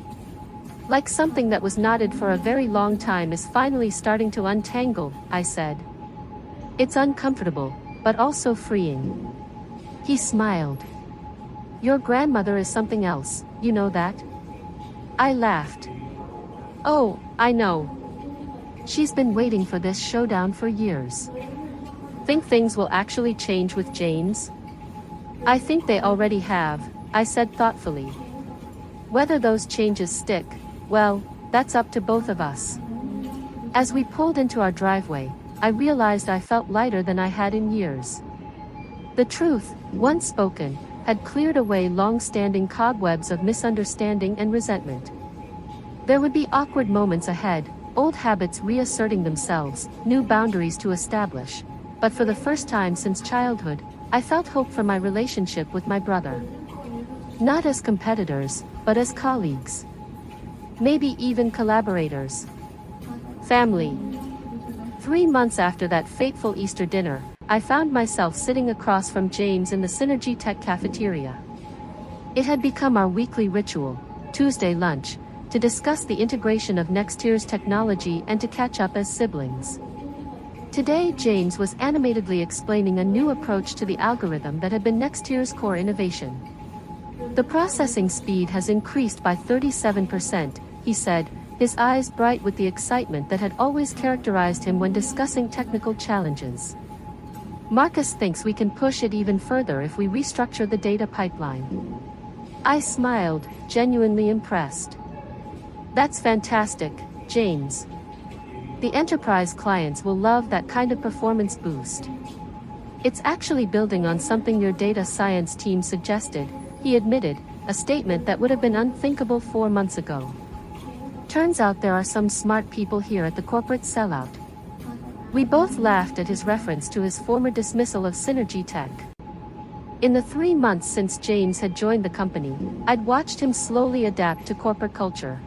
Like something that was knotted for a very long time is finally starting to untangle, I said. It's uncomfortable, but also freeing. He smiled. Your grandmother is something else, you know that? I laughed. Oh, I know. She's been waiting for this showdown for years. Think things will actually change with James? I think they already have, I said thoughtfully. Whether those changes stick, well, that's up to both of us. As we pulled into our driveway, I realized I felt lighter than I had in years. The truth, once spoken, had cleared away long-standing cobwebs of misunderstanding and resentment. There would be awkward moments ahead, old habits reasserting themselves, new boundaries to establish. but for the first time since childhood, I felt hope for my relationship with my brother. Not as competitors, but as colleagues. Maybe even collaborators. Family. 3 months after that fateful Easter dinner, I found myself sitting across from James in the Synergy Tech cafeteria. It had become our weekly ritual, Tuesday lunch, to discuss the integration of next year's technology and to catch up as siblings. Today James was animatedly explaining a new approach to the algorithm that had been next year's core innovation. The processing speed has increased by 37%, he said, his eyes bright with the excitement that had always characterized him when discussing technical challenges. Marcus thinks we can push it even further if we restructure the data pipeline. I smiled, genuinely impressed. That's fantastic, James. The enterprise clients will love that kind of performance boost. It's actually building on something your data science team suggested, he admitted, a statement that would have been unthinkable 4 months ago. Turns out there are some smart people here at the corporate sellout. We both laughed at his reference to his former dismissal of Synergy Tech. In the 3 months since James had joined the company, I'd watched him slowly adapt to corporate culture.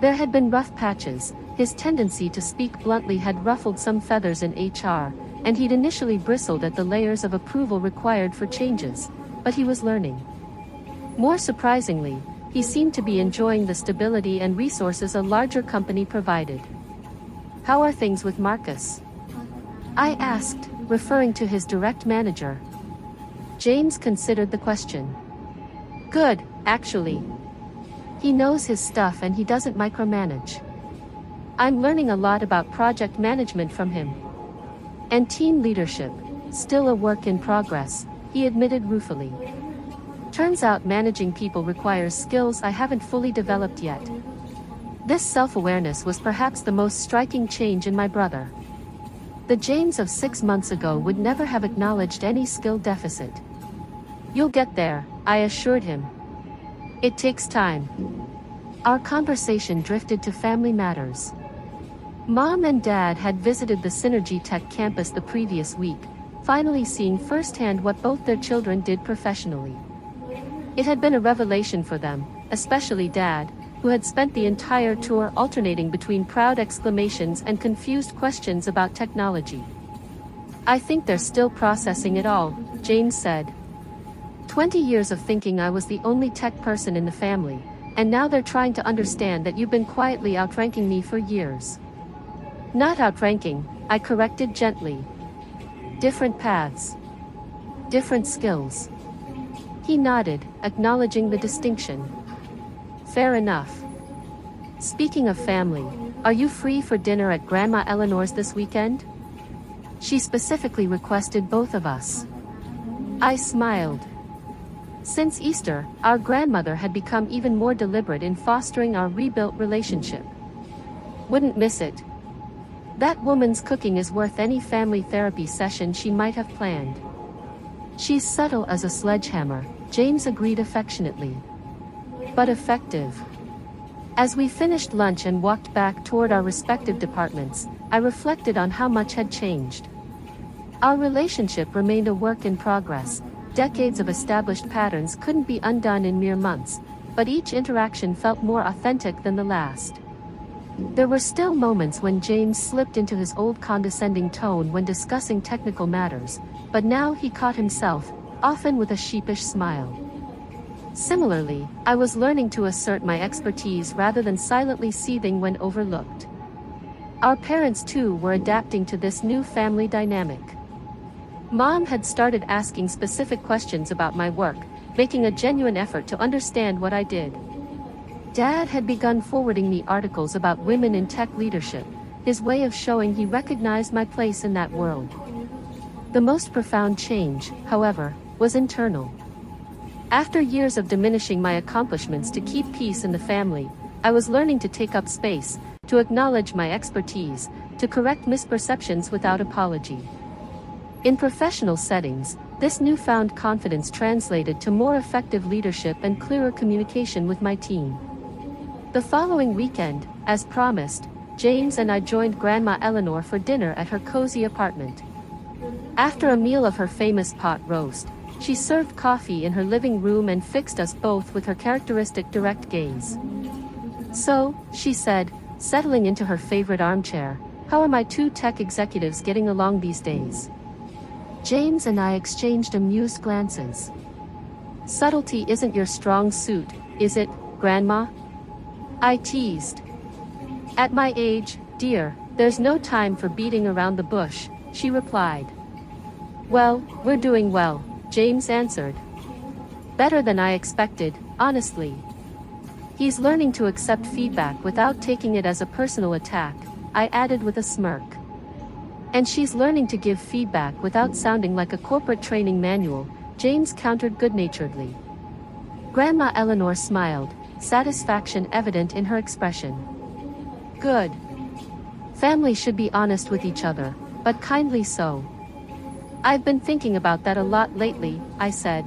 There had been rough patches, his tendency to speak bluntly had ruffled some feathers in HR, and he'd initially bristled at the layers of approval required for changes, but he was learning. More surprisingly, he seemed to be enjoying the stability and resources a larger company provided. How are things with Marcus? I asked, referring to his direct manager. James considered the question. Good, actually. He knows his stuff and he doesn't micromanage. I'm learning a lot about project management from him. And team leadership, still a work in progress, he admitted ruefully. Turns out managing people requires skills I haven't fully developed yet. This self-awareness was perhaps the most striking change in my brother. The James of 6 months ago would never have acknowledged any skill deficit. You'll get there, I assured him. It takes time. Our conversation drifted to family matters. Mom and Dad had visited the Synergy Tech campus the previous week, finally seeing firsthand what both their children did professionally. It had been a revelation for them, especially Dad, who had spent the entire tour alternating between proud exclamations and confused questions about technology. I think they're still processing it all, James said. 20 years of thinking I was the only tech person in the family, and now they're trying to understand that you've been quietly outranking me for years. Not outranking, I corrected gently. Different paths. Different skills. He nodded, acknowledging the distinction. Fair enough. Speaking of family, are you free for dinner at Grandma Eleanor's this weekend? She specifically requested both of us. I smiled. Since Easter, our grandmother had become even more deliberate in fostering our rebuilt relationship. Wouldn't miss it. That woman's cooking is worth any family therapy session she might have planned. She's subtle as a sledgehammer, James agreed affectionately. But effective. As we finished lunch and walked back toward our respective departments, I reflected on how much had changed. Our relationship remained a work in progress. Decades of established patterns couldn't be undone in mere months, but each interaction felt more authentic than the last. There were still moments when James slipped into his old condescending tone when discussing technical matters, but now he caught himself, often with a sheepish smile. Similarly, I was learning to assert my expertise rather than silently seething when overlooked. Our parents too were adapting to this new family dynamic. Mom had started asking specific questions about my work, making a genuine effort to understand what I did. Dad had begun forwarding me articles about women in tech leadership, his way of showing he recognized my place in that world. The most profound change, however, was internal. After years of diminishing my accomplishments to keep peace in the family, I was learning to take up space, to acknowledge my expertise, to correct misperceptions without apology. In professional settings, this newfound confidence translated to more effective leadership and clearer communication with my team. The following weekend, as promised, James and I joined Grandma Eleanor for dinner at her cozy apartment. After a meal of her famous pot roast, she served coffee in her living room and fixed us both with her characteristic direct gaze. "So," she said, settling into her favorite armchair, "how are my two tech executives getting along these days?" James and I exchanged amused glances. "Subtlety isn't your strong suit, is it, Grandma?" I teased. "At my age, dear, there's no time for beating around the bush," she replied. "Well, we're doing well," James answered. "Better than I expected, honestly. He's learning to accept feedback without taking it as a personal attack," I added with a smirk. "And she's learning to give feedback without sounding like a corporate training manual," James countered good-naturedly. Grandma Eleanor smiled, satisfaction evident in her expression. "Good. Family should be honest with each other, but kindly so." "I've been thinking about that a lot lately," I said.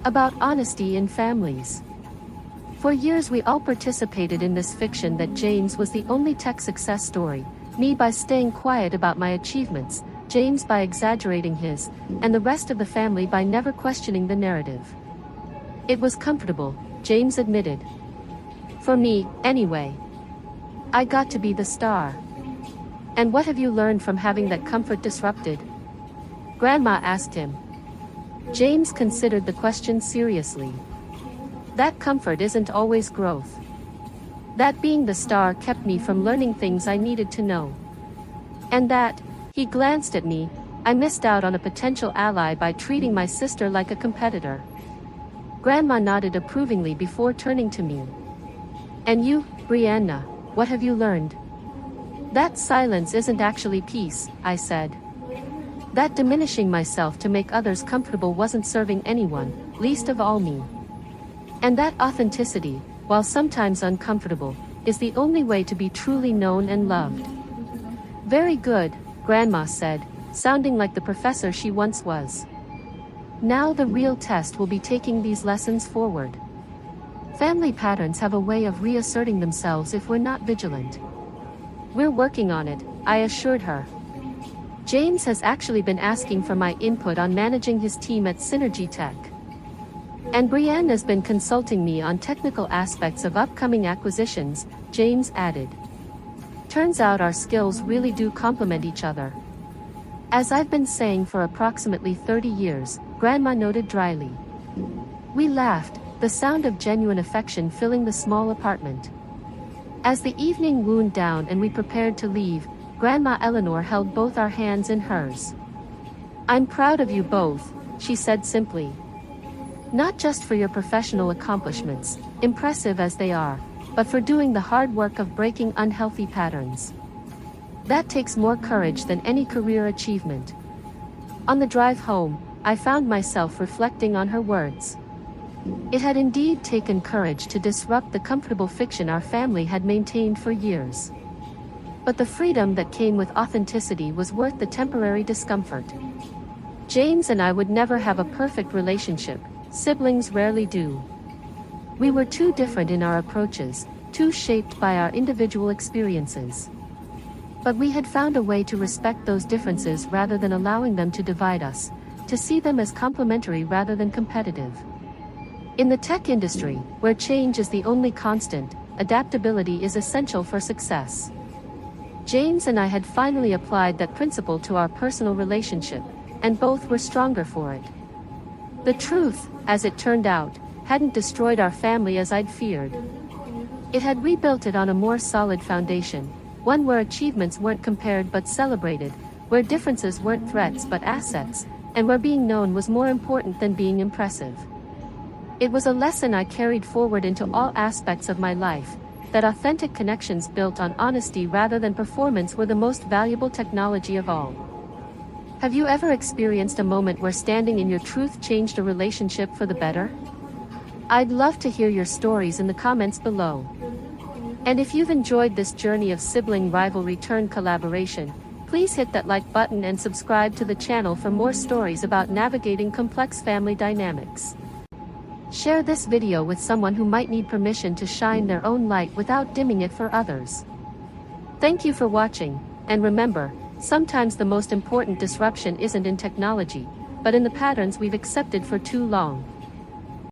"About honesty in families. For years we all participated in this fiction that James was the only tech success story, me by staying quiet about my achievements, James by exaggerating his, and the rest of the family by never questioning the narrative. It was comfortable, James admitted. For me, anyway. I got to be the star. And what have you learned from having that comfort disrupted?" Grandma asked him. James considered the question seriously. "That comfort isn't always growth. That being the star kept me from learning things I needed to know. And that," he glanced at me, "I missed out on a potential ally by treating my sister like a competitor." Grandma nodded approvingly before turning to me. "And you, Brianna, what have you learned?" "That silence isn't actually peace," I said. "That diminishing myself to make others comfortable wasn't serving anyone, least of all me. And that authenticity, while sometimes uncomfortable, is the only way to be truly known and loved." "Very good," Grandma said, sounding like the professor she once was. "Now the real test will be taking these lessons forward. Family patterns have a way of reasserting themselves if we're not vigilant." "We're working on it," I assured her. James has actually been asking for my input on managing his team at Synergy Tech. "And Brianna's been consulting me on technical aspects of upcoming acquisitions," James added. "Turns out our skills really do complement each other." "As I've been saying for approximately 30 years, Grandma noted dryly. We laughed, the sound of genuine affection filling the small apartment. As the evening wound down and we prepared to leave, Grandma Eleanor held both our hands in hers. "I'm proud of you both," she said simply. "Not just for your professional accomplishments, impressive as they are, but for doing the hard work of breaking unhealthy patterns. That takes more courage than any career achievement." On the drive home, I found myself reflecting on her words. It had indeed taken courage to disrupt the comfortable fiction our family had maintained for years. But the freedom that came with authenticity was worth the temporary discomfort. James and I would never have a perfect relationship, siblings rarely do. We were too different in our approaches, too shaped by our individual experiences. But we had found a way to respect those differences rather than allowing them to divide us, to see them as complementary rather than competitive. In the tech industry, where change is the only constant, adaptability is essential for success. James and I had finally applied that principle to our personal relationship, and both were stronger for it. The truth, as it turned out, hadn't destroyed our family as I'd feared. It had rebuilt it on a more solid foundation, one where achievements weren't compared but celebrated, where differences weren't threats but assets, and where being known was more important than being impressive. It was a lesson I carried forward into all aspects of my life, that authentic connections built on honesty rather than performance were the most valuable technology of all. Have you ever experienced a moment where standing in your truth changed a relationship for the better? I'd love to hear your stories in the comments below. And if you've enjoyed this journey of sibling rivalry turned collaboration, please hit that like button and subscribe to the channel for more stories about navigating complex family dynamics. Share this video with someone who might need permission to shine their own light without dimming it for others. Thank you for watching, and remember, Sometimes the most important disruption isn't in technology, but in the patterns we've accepted for too long.